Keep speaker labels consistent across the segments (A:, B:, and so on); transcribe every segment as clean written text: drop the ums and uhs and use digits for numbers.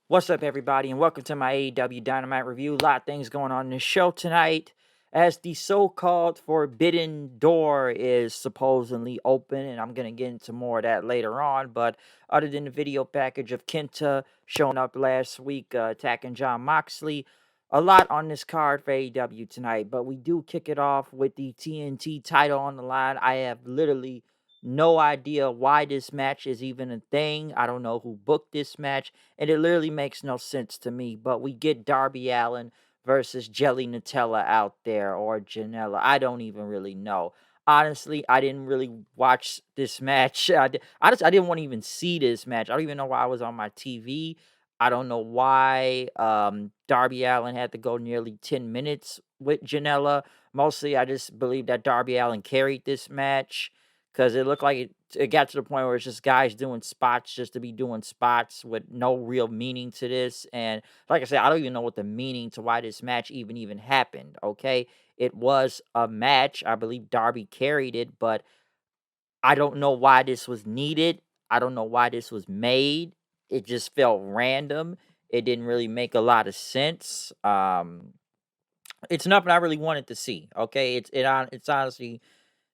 A: What's up, everybody, and welcome to my AEW Dynamite review. A lot of things going on in the show tonight as the so called Forbidden Door is supposedly open, and I'm going to get into more of that later on. But other than the video package of KENTA showing up last week, attacking John Moxley, a lot on this card for AEW tonight. But we do kick it off with the TNT title on the line. I have literally no idea why this match is even a thing. I don't know who booked this match, and it literally makes no sense to me. But we get Darby Allin versus Jelly Nutella out there, or Janela. I don't even really know. Honestly, I didn't really watch this match. I didn't want to even see this match. I don't even know why I was on my TV. I don't know why Darby Allin had to go nearly 10 minutes with Janela. Mostly, I just believe that Darby Allin carried this match because it looked like it got to the point where it's just guys doing spots just to be doing spots with no real meaning to this. And like I said, I don't even know what the meaning to why this match even happened. Okay, it was a match. I believe Darby carried it, but I don't know why this was needed. I don't know why this was made. It just felt random. It didn't really make a lot of sense. It's nothing I really wanted to see. Okay, it's honestly,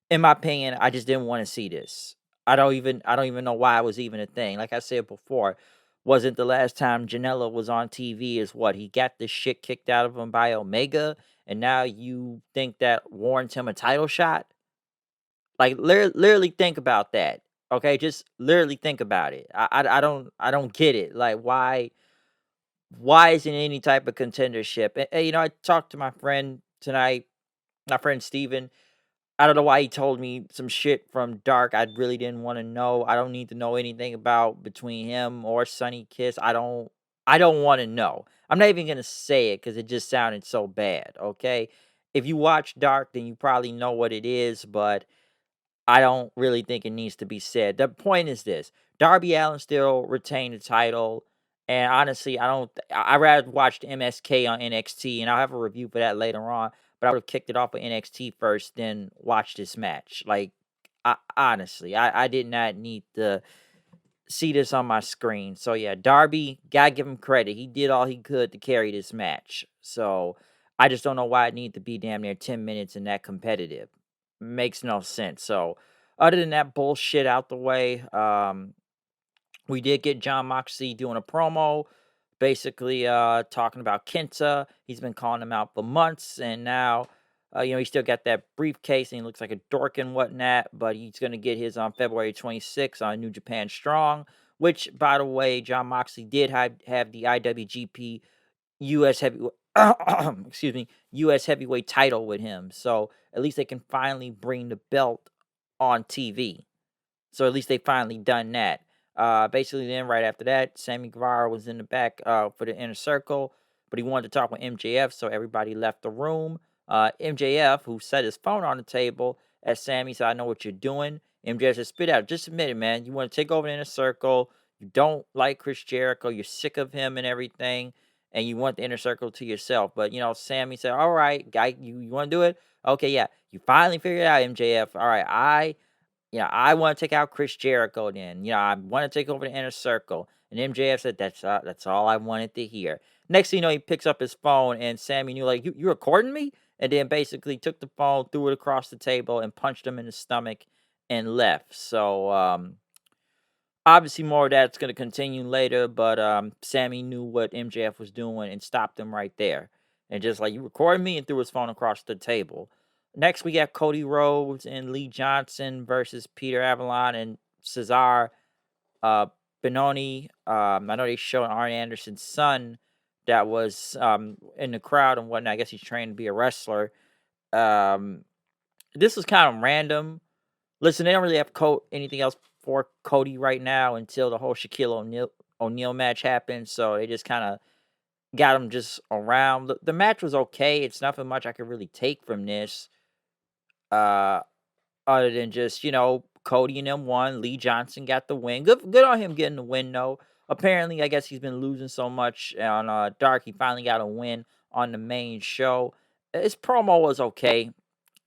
A: in my opinion, I just didn't want to see this. I don't even know why it was even a thing. Like I said before, wasn't the last time Janela was on TV is what he got the shit kicked out of him by Omega, and now you think that warrants him a title shot? Like literally think about that. Okay, just literally think about it. I don't get it. Like why isn't any type of contendership? And I talked to my friend tonight, my friend Steven. I don't know why he told me some shit from Dark I really didn't want to know. I don't need to know anything about between him or Sunny Kiss. I don't want to know. I'm not even gonna say it because it just sounded so bad. Okay. If you watch Dark, then you probably know what it is, but I don't really think it needs to be said. The point is this: Darby Allin still retained the title, and honestly, I don't. I rather watched MSK on NXT, and I'll have a review for that later on. But I would have kicked it off with NXT first, then watch this match. Like, honestly, I did not need to see this on my screen. So yeah, Darby, gotta give him credit. He did all he could to carry this match. So I just don't know why it needed to be damn near 10 minutes and that competitive. Makes no sense. So other than that bullshit out the way, we did get John Moxley doing a promo, basically talking about Kenta. He's been calling him out for months, and now he still got that briefcase and he looks like a dork and whatnot, but he's gonna get his on February 26th on New Japan Strong, which by the way, John Moxley did have the IWGP US heavy excuse me, US heavyweight title with him. So at least they can finally bring the belt on TV. So at least they finally done that. Basically, then right after that, Sammy Guevara was in the back for the inner circle, but he wanted to talk with MJF, so everybody left the room. MJF, who set his phone on the table, as Sammy said, "I know what you're doing." MJF said, "Spit out, just admit it, man. You want to take over the inner circle. You don't like Chris Jericho. You're sick of him and everything, and you want the inner circle to yourself." But Sammy said, "All right, guy, you want to do it? Okay, yeah. You finally figured it out, MJF. All right, I want to take out Chris Jericho then. I want to take over the inner circle." And MJF said, that's all I wanted to hear. Next thing you know, he picks up his phone and Sammy knew, like, you recording me? And then basically took the phone, threw it across the table, and punched him in the stomach and left. So, obviously more of that's going to continue later, but Sammy knew what MJF was doing and stopped him right there. And just like, you recorded me, and threw his phone across the table. Next, we got Cody Rhodes and Lee Johnson versus Peter Avalon and Cesar uh, Benoni. I know they showed Arn Anderson's son that was in the crowd and whatnot. I guess he's trained to be a wrestler. Um, this was kind of random. Listen, they don't really have anything else for Cody right now until the whole Shaquille O'Neal match happened. So they just kind of got him just around. The match was okay. It's nothing much I could really take from this. Uh, Other than just, Cody and them won. Lee Johnson got the win. Good on him getting the win though. Apparently, I guess he's been losing so much on Dark. He finally got a win on the main show. His promo was okay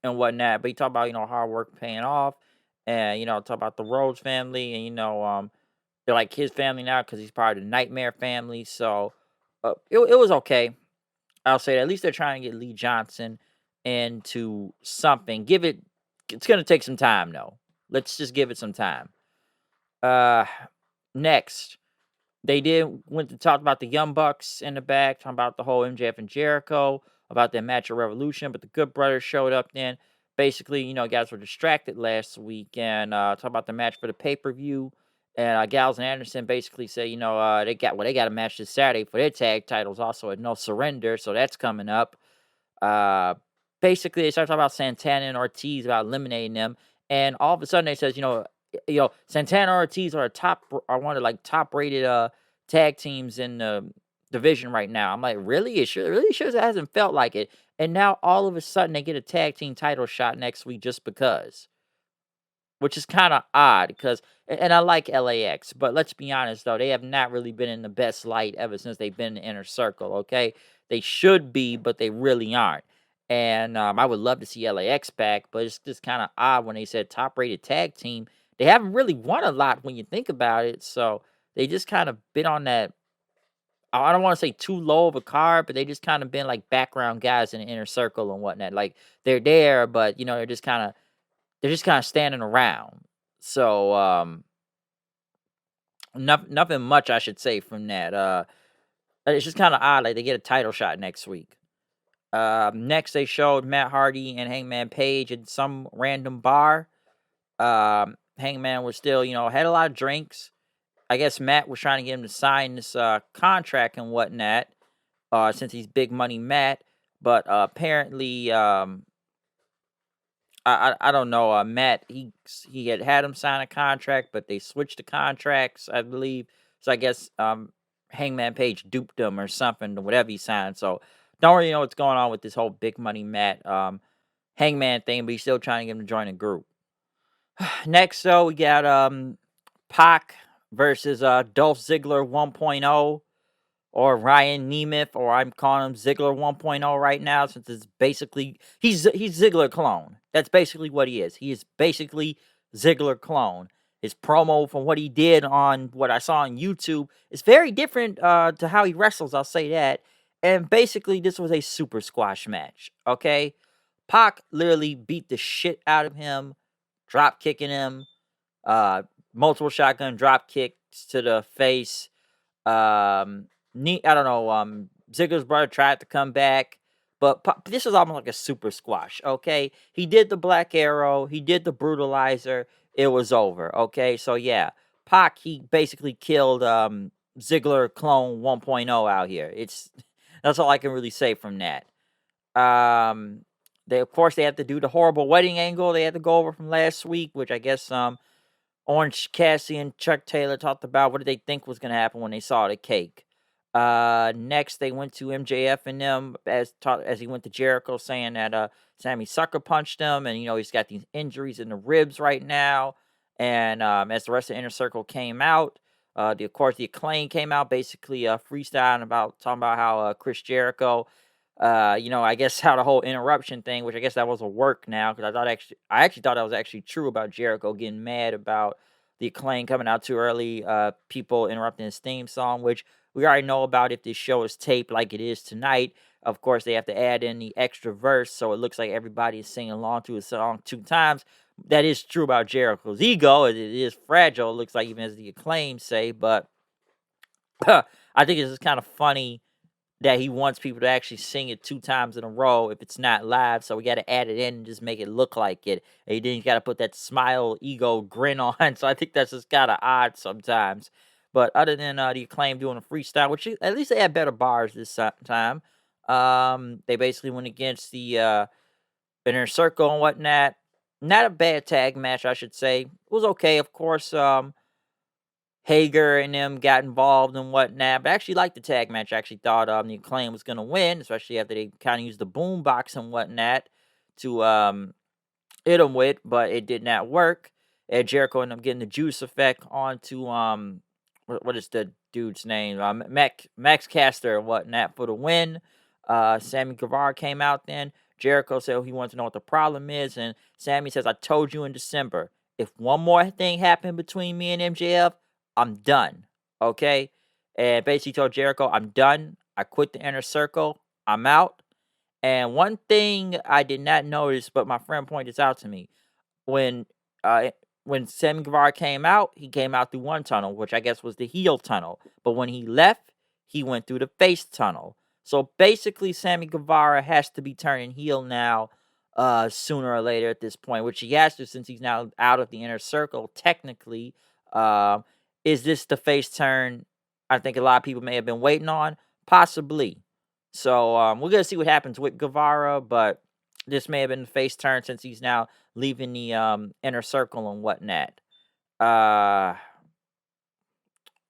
A: and whatnot, but he talked about hard work paying off, and talk about the Rhodes family, and they're like his family now because he's part of the Nightmare family. So it was okay. I'll say that. At least they're trying to get Lee Johnson into something. It's going to take some time, though. Let's just give it some time. Uh, Next, they went to talk about the Young Bucks in the back, talking about the whole MJF and Jericho, about their match of Revolution, but the Good Brothers showed up then. Basically, guys were distracted last week and talk about the match for the pay-per-view. And Gals and Anderson basically say, they got a match this Saturday for their tag titles also at No Surrender, so that's coming up. Uh, Basically, they start talking about Santana and Ortiz about eliminating them, and all of a sudden they says, Santana and Ortiz are one of like top rated tag teams in the division right now. I'm like, really? It really sure hasn't felt like it. And now all of a sudden they get a tag team title shot next week just because, which is kind of odd because, and I like LAX, but let's be honest though, they have not really been in the best light ever since they've been in the Inner Circle. Okay, they should be, but they really aren't. And I would love to see LAX back, but it's just kind of odd when they said top rated tag team. They haven't really won a lot when you think about it, so they just kind of been on that. I don't want to say too low of a card, but they just kind of been like background guys in the Inner Circle and whatnot. Like they're there, but they're just kind of standing around. So nothing much I should say from that. It's just kind of odd. Like they get a title shot next week. Next they showed Matt Hardy and Hangman Page at some random bar. Hangman was still, had a lot of drinks. I guess Matt was trying to get him to sign this contract and whatnot. Since he's Big Money Matt, but apparently I don't know. Matt, he had him sign a contract, but they switched the contracts, I believe. So I guess Hangman Page duped him or something, or whatever he signed. So don't really know what's going on with this whole Big Money Matt Hangman thing, but he's still trying to get him to join the group. Next, though, we got Pac versus Dolph Ziggler 1.0. Or Ryan Nemeth, or I'm calling him Ziggler 1.0 right now, since it's basically he's Ziggler clone. That's basically what he is. He is basically Ziggler clone. His promo from what he did on what I saw on YouTube is very different to how he wrestles. I'll say that. And basically, this was a super squash match. Okay, Pac literally beat the shit out of him, drop kicking him, multiple shotgun drop kicks to the face. I don't know. Ziggler's brother tried to come back, but this was almost like a super squash. Okay, he did the Black Arrow, he did the Brutalizer. It was over. Okay, so yeah, Pac he basically killed Ziggler clone 1.0 out here. That's all I can really say from that. They of course they had to do the horrible wedding angle they had to go over from last week, which I guess Orange Cassidy and Chuck Taylor talked about what did they think was going to happen when they saw the cake. Next, they went to MJF and them as he went to Jericho, saying that Sammy sucker punched him, and he's got these injuries in the ribs right now. And as the rest of the Inner Circle came out, of course the Acclaim came out, basically freestyling talking about how Chris Jericho. I guess how the whole interruption thing, which I guess that was a work now, because I actually thought that was actually true about Jericho getting mad about the Acclaim coming out too early, people interrupting his theme song, which we already know about if this show is taped like it is tonight. Of course, they have to add in the extra verse, so it looks like everybody is singing along to a song 2 times. That is true about Jericho's ego. It is fragile, it looks like, even as the Acclaim say, but I think it's just kind of funny that he wants people to actually sing it 2 times in a row if it's not live. So we got to add it in and just make it look like it. And then you got to put that smile, ego, grin on. So I think that's just kind of odd sometimes. But other than the Acclaim doing a freestyle, which at least they had better bars this time. They basically went against the Inner Circle and whatnot. Not a bad tag match, I should say. It was okay, of course. Hager and them got involved and whatnot. But I actually liked the tag match. I actually thought the Acclaim was going to win, especially after they kind of used the boombox and whatnot to hit them with, but it did not work. And Jericho ended up getting the juice effect onto, what is the dude's name? Max Caster and whatnot for the win. Sammy Guevara came out then. Jericho said he wants to know what the problem is, and Sammy says, I told you in December, if one more thing happened between me and MJF, I'm done. Okay. And basically told Jericho, I'm done. I quit the inner circle. I'm out. And one thing I did not notice, but my friend pointed this out to me, when uh when Sammy Guevara came out, he came out through one tunnel, which I guess was the heel tunnel. But when he left, he went through the face tunnel. So basically, Sammy Guevara has to be turning heel now, sooner or later at this point, which he has to since he's now out of the inner circle. Technically, um, is this the face turn? I think a lot of people may have been waiting on, possibly. So we're gonna see what happens with Guevara, but this may have been the face turn since he's now leaving the inner circle and whatnot. Uh,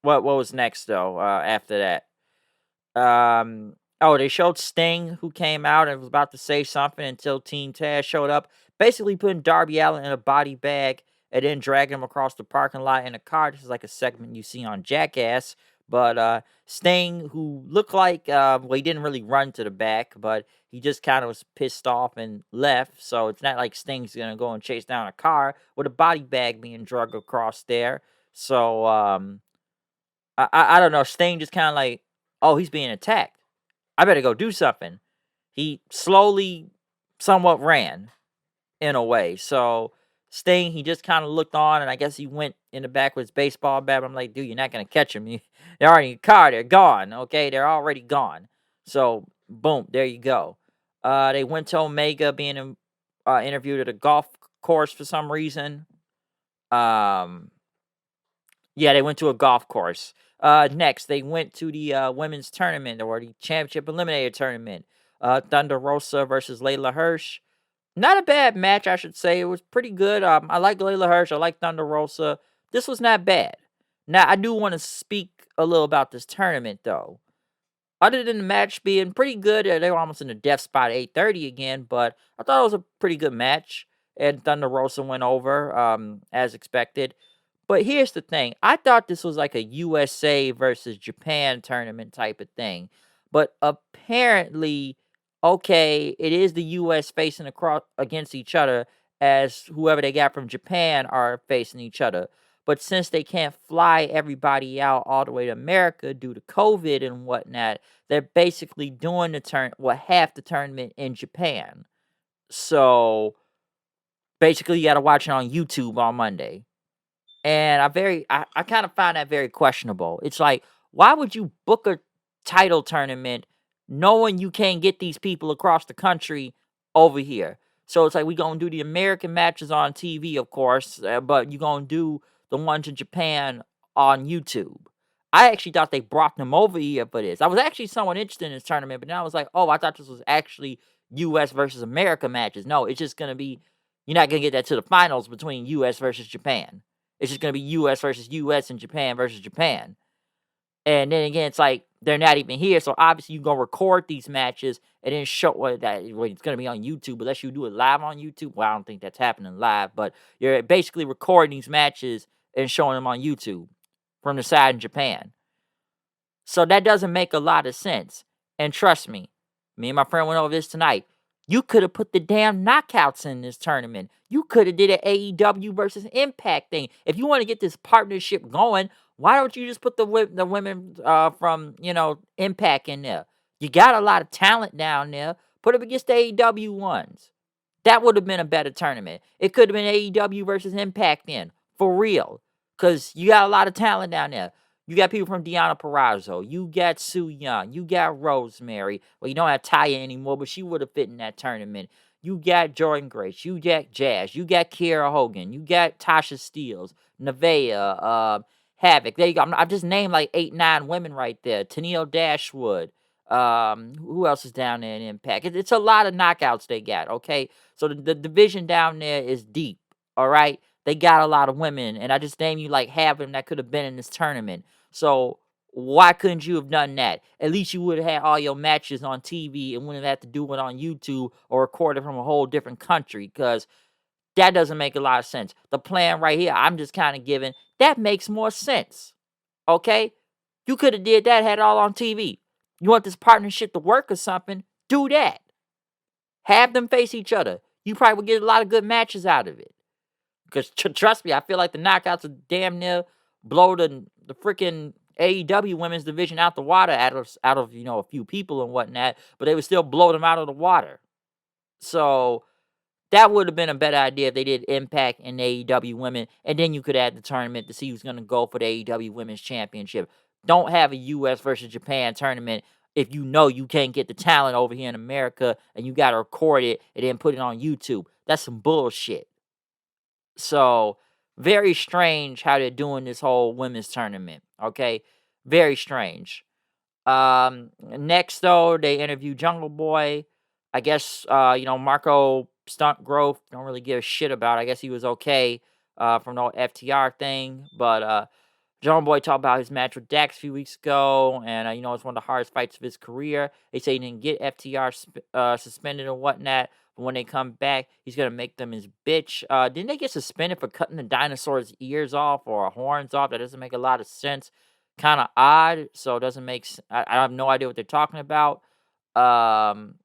A: what was next though? After that, oh, they showed Sting, who came out and was about to say something until Team Taz showed up, basically putting Darby Allin in a body bag and then dragging him across the parking lot in a car. This is like a segment you see on Jackass. But Sting, who looked like, well, he didn't really run to the back, but he just kind of was pissed off and left. So it's not like Sting's gonna go and chase down a car with a body bag being dragged across there. So I don't know. Sting just kind of like, oh, he's being attacked. I better go do something. He slowly, somewhat ran in a way. So Sting, he just kind of looked on, and I guess he went in the back with his baseball bat. I'm like, dude, you're not gonna catch him. They're already in the car. They're gone. Okay, they're already gone. So boom, there you go. They went to Omega being interviewed at a golf course for some reason. Um, yeah, they went to a golf course. Next, they went to the women's tournament or the championship eliminator tournament. Thunder Rosa versus Layla Hirsch. Not a bad match, I should say. It was pretty good. I like Layla Hirsch. I like Thunder Rosa. This was not bad. Now, I do want to speak a little about this tournament, though. Other than the match being pretty good, they were almost in the death spot at 8:30 again, but I thought it was a pretty good match. And Thunder Rosa went over, as expected. But here's the thing. I thought this was like a USA versus Japan tournament type of thing. But apparently, okay, it is the US facing across against each other as whoever they got from Japan are facing each other. But since they can't fly everybody out all the way to America due to COVID and whatnot, they're basically doing half the tournament in Japan. So basically, you got to watch it on YouTube on Monday. And I kind of find that very questionable. It's like, why would you book a title tournament knowing you can't get these people across the country over here? So it's like we gonna do the American matches on TV, of course, but you gonna do the ones in Japan on YouTube. I actually thought they brought them over here for this. I was actually somewhat interested in this tournament, but now I was like, oh, I thought this was actually U.S. versus America matches. No, it's just gonna be, you're not gonna get that to the finals between U.S. versus Japan. It's just gonna be U.S. versus U.S. and Japan versus Japan. And then again, it's like they're not even here, so obviously you gonna record these matches and then show it's gonna be on YouTube. Unless you do it live on YouTube, well, I don't think that's happening live. But you're basically recording these matches and showing them on YouTube from the side in Japan. So that doesn't make a lot of sense. And trust me, me and my friend went over this tonight. You could have put the damn knockouts in this tournament. You could have did an AEW versus Impact thing. If you want to get this partnership going, why don't you just put the women from Impact in there? You got a lot of talent down there. Put them against the AEW ones. That would have been a better tournament. It could have been AEW versus Impact then, for real. Because you got a lot of talent down there. You got people from Deonna Purrazzo. You got Sue Young. You got Rosemary. Well, you don't have Taya anymore, but she would have fit in that tournament. You got Jordan Grace. You got Jazz. You got Kiera Hogan. You got Tasha Steeles, Nevaeh, Havoc. There you go. I've just named like 8, 9 women right there. Tennille Dashwood. Who else is down there in Impact? It's a lot of knockouts they got, okay? So the division down there is deep, all right? They got a lot of women, and I just named you like half of them that could have been in this tournament. So why couldn't you have done that? At least you would have had all your matches on TV and wouldn't have had to do it on YouTube or record it from a whole different country, because that doesn't make a lot of sense. The plan right here, I'm just kind of giving, that makes more sense, okay? You could have did that, had it all on TV. You want this partnership to work or something, do that. Have them face each other. You probably would get a lot of good matches out of it. Because trust me, I feel like the knockouts are damn near blow the freaking AEW women's division out the water out of a few people and whatnot, but they would still blow them out of the water. So that would have been a better idea if they did Impact and AEW Women, and then you could add the tournament to see who's going to go for the AEW Women's Championship. Don't have a U.S. versus Japan tournament if you know you can't get the talent over here in America and you got to record it and then put it on YouTube. That's some bullshit. So, very strange how they're doing this whole women's tournament. Okay, very strange. Next though, they interviewed Jungle Boy. I guess Marco Stunt Growth don't really give a shit about. I guess he was okay from the FTR thing, but Jungle Boy talked about his match with Dax a few weeks ago, and it's one of the hardest fights of his career. They say he didn't get FTR suspended and whatnot, but when they come back, he's gonna make them his bitch. Didn't they get suspended for cutting the dinosaur's ears off or horns off? That doesn't make a lot of sense. Kind of odd, so it doesn't make. I have no idea what they're talking about. Um,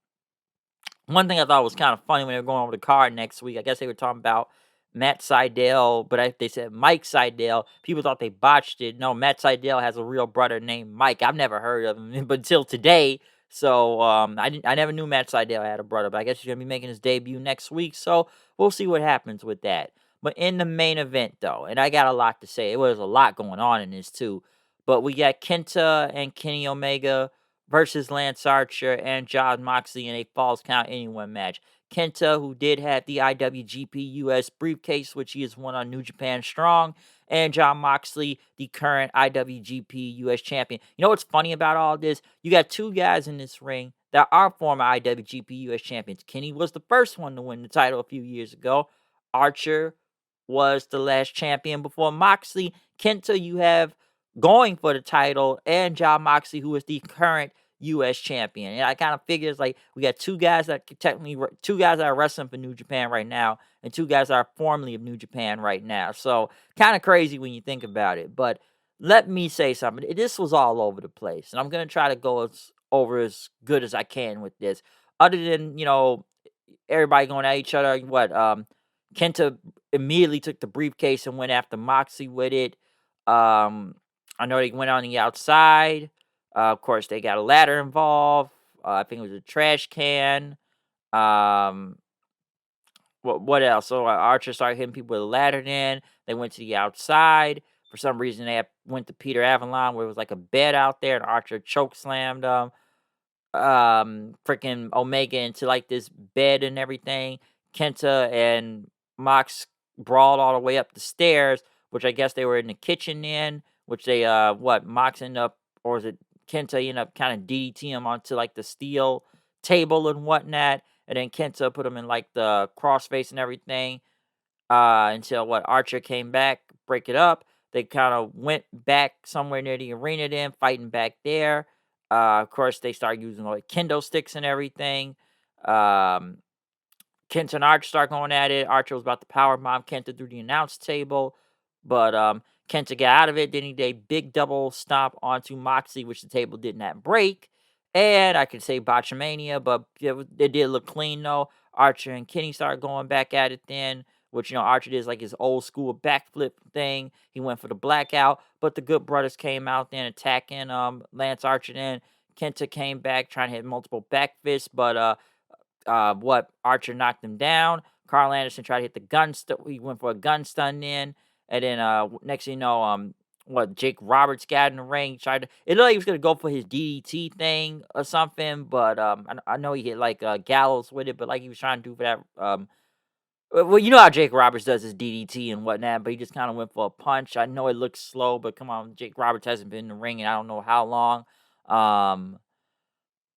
A: One thing I thought was kind of funny when they were going over the card next week, I guess they were talking about Matt Sydal, but they said Mike Sydal. People thought they botched it. No, Matt Sydal has a real brother named Mike. I've never heard of him, but until today. So I never knew Matt Sydal had a brother, but I guess he's gonna be making his debut next week. So we'll see what happens with that. But in the main event, though, and I got a lot to say. It was a lot going on in this too. But we got Kenta and Kenny Omega versus Lance Archer and Jon Moxley in a Falls Count Anyone match. Kenta, who did have the IWGP US briefcase, which he has won on New Japan Strong, and Jon Moxley, the current IWGP US champion. You know what's funny about all this? You got two guys in this ring that are former IWGP US champions. Kenny was the first one to win the title a few years ago. Archer was the last champion before Moxley. Kenta, you have going for the title, and Jon Moxley, who is the current U.S. champion. And I kind of figure it's like we got two guys that are wrestling for New Japan right now, and two guys that are formerly of New Japan right now. So kind of crazy when you think about it. But let me say something. This was all over the place, and I'm gonna try to go over as good as I can with this. Other than everybody going at each other. Kenta immediately took the briefcase and went after Moxley with it. I know they went on the outside. Of course, they got a ladder involved. I think it was a trash can. Um, what else? So Archer started hitting people with a ladder. Then they went to the outside. For some reason, went to Peter Avalon, where it was like a bed out there, and Archer choke slammed freaking Omega into like this bed and everything. Kenta and Mox brawled all the way up the stairs, which I guess they were in the kitchen then, which they Mox ended up, or was it Kenta ended up kind of DDT him onto like the steel table and whatnot, and then Kenta put him in like the crossface and everything until Archer came back, break it up. They kind of went back somewhere near the arena then, fighting back there. Of course, they started using like kendo sticks and everything. Kenta and Archer start going at it. Archer was about to power bomb Kenta through the announce table, but Kenta got out of it. Then he did a big double stomp onto Moxley, which the table did not break. And I could say botchamania, but it did look clean though. Archer and Kenny started going back at it then, which Archer did like his old school backflip thing. He went for the blackout, but the Good Brothers came out then attacking Lance Archer. Then Kenta came back trying to hit multiple back fists, but Archer knocked him down. Carl Anderson tried to hit the gun. He went for a gun stun then, and then next thing you know, Jake Roberts got in the ring. It looked like he was gonna go for his DDT thing or something, but I know he hit like Gallows with it, but like he was trying to do for that. Well, you know how Jake Roberts does his DDT and whatnot, but he just kind of went for a punch. I know it looks slow, but come on, Jake Roberts hasn't been in the ring in I don't know how long.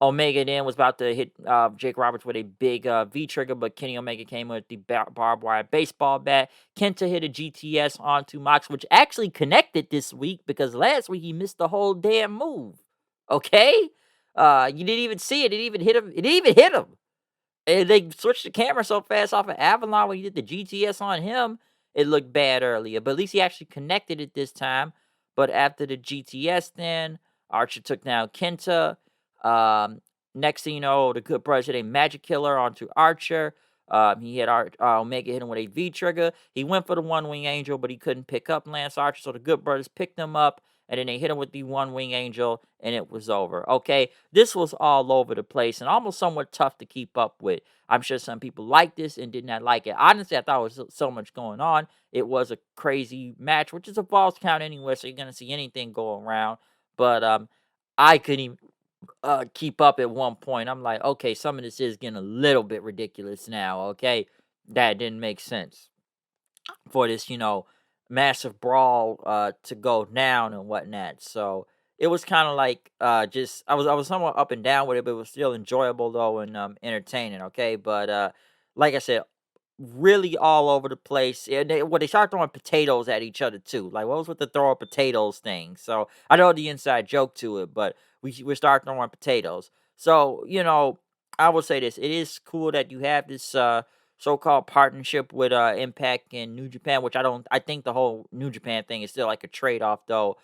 A: Omega then was about to hit Jake Roberts with a big V-trigger, but Kenny Omega came with the barbed wire baseball bat. Kenta hit a GTS onto Mox, which actually connected this week because last week he missed the whole damn move. Okay? You didn't even see it. It didn't even hit him. It didn't even hit him. And they switched the camera so fast off of Avalon when he did the GTS on him. It looked bad earlier, but at least he actually connected it this time. But after the GTS then, Archer took down Kenta. Next thing you know, the Good Brothers hit a Magic Killer onto Archer. He had Omega hit him with a V trigger. He went for the One Wing Angel, but he couldn't pick up Lance Archer. So the Good Brothers picked him up, and then they hit him with the One Wing Angel, and it was over. Okay, this was all over the place and almost somewhat tough to keep up with. I'm sure some people liked this and did not like it. Honestly, I thought there was so much going on. It was a crazy match, which is a false count anyway, so you're gonna see anything go around. But I couldn't even keep up at one point. I'm like, okay, some of this is getting a little bit ridiculous now. Okay, that didn't make sense for this, massive brawl to go down and whatnot. So it was kind of like just I was somewhat up and down with it, but it was still enjoyable though and entertaining. Okay, but like I said, really all over the place. And they start throwing potatoes at each other too. Like what was with the throw of potatoes thing? So I know the inside joke to it, but we start throwing potatoes. So I will say this: it is cool that you have this so-called partnership with Impact and New Japan, which I think the whole New Japan thing is still like a trade-off though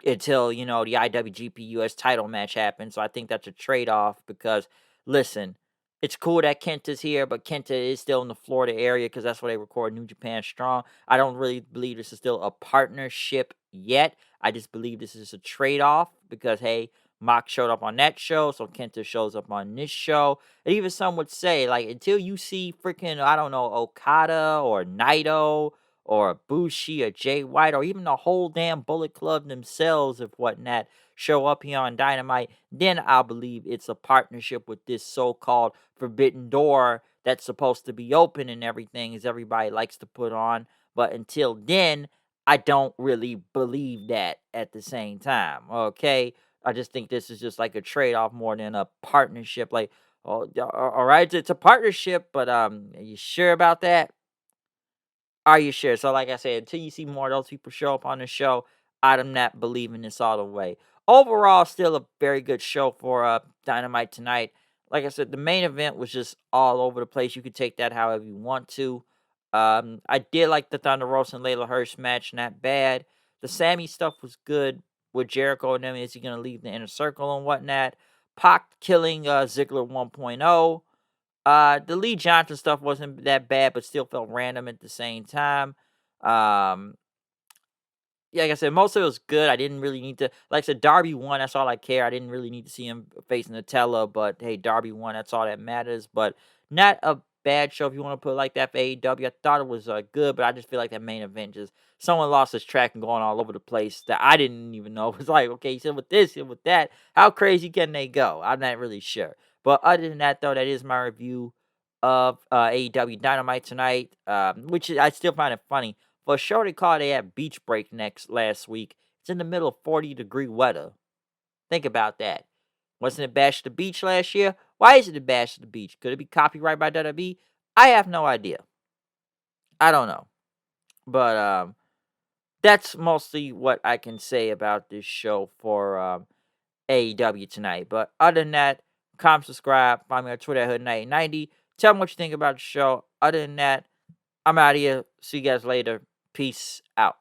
A: until the IWGP US title match happens. So I think that's a trade-off because listen, it's cool that Kenta's here, but Kenta is still in the Florida area because that's where they record New Japan Strong. I don't really believe this is still a partnership yet. I just believe this is a trade-off because hey, Mox showed up on that show, so Kenta shows up on this show. And even some would say, like, until you see freaking, I don't know, Okada or Naito or Bushi or Jay White or even the whole damn Bullet Club themselves, if whatnot, show up here on Dynamite, then I believe it's a partnership with this so-called Forbidden Door that's supposed to be open and everything, as everybody likes to put on. But until then, I don't really believe that at the same time. Okay. I just think this is just like a trade-off more than a partnership. Like, oh, all right, it's a partnership, but are you sure about that? Are you sure? So, like I said, until you see more of those people show up on the show, I'm not believing this all the way. Overall, still a very good show for Dynamite tonight. Like I said, the main event was just all over the place. You could take that however you want to. I did like the Thunder Rosa and Layla Hirsch match, not bad. The Sammy stuff was good with Jericho and them. Is he going to leave the inner circle and whatnot? Pac killing Ziggler 1.0. The Lee Johnson stuff wasn't that bad, but still felt random at the same time. Um, yeah, like I said, most of it was good. I didn't really need to, like I said, Darby won. That's all I care. I didn't really need to see him face Nutella, but hey, Darby won. That's all that matters. But not a bad show if you want to put it like that for AEW. I thought it was good, but I just feel like that main event just someone lost his track and going all over the place that I didn't even know. It was like, okay, he said with this, he said with that. How crazy can they go? I'm not really sure. But other than that, though, that is my review of AEW Dynamite tonight, which I still find it funny. For a show they called they had beach break next last week, it's in the middle of 40-degree weather. Think about that. Wasn't it Bash at the Beach last year? Why is it a Bash at the Beach? Could it be copyright by WWE? I have no idea. I don't know. But that's mostly what I can say about this show for AEW tonight. But other than that, comment, subscribe, find me on Twitter at Hood1990. Tell me what you think about the show. Other than that, I'm out of here. See you guys later. Peace out.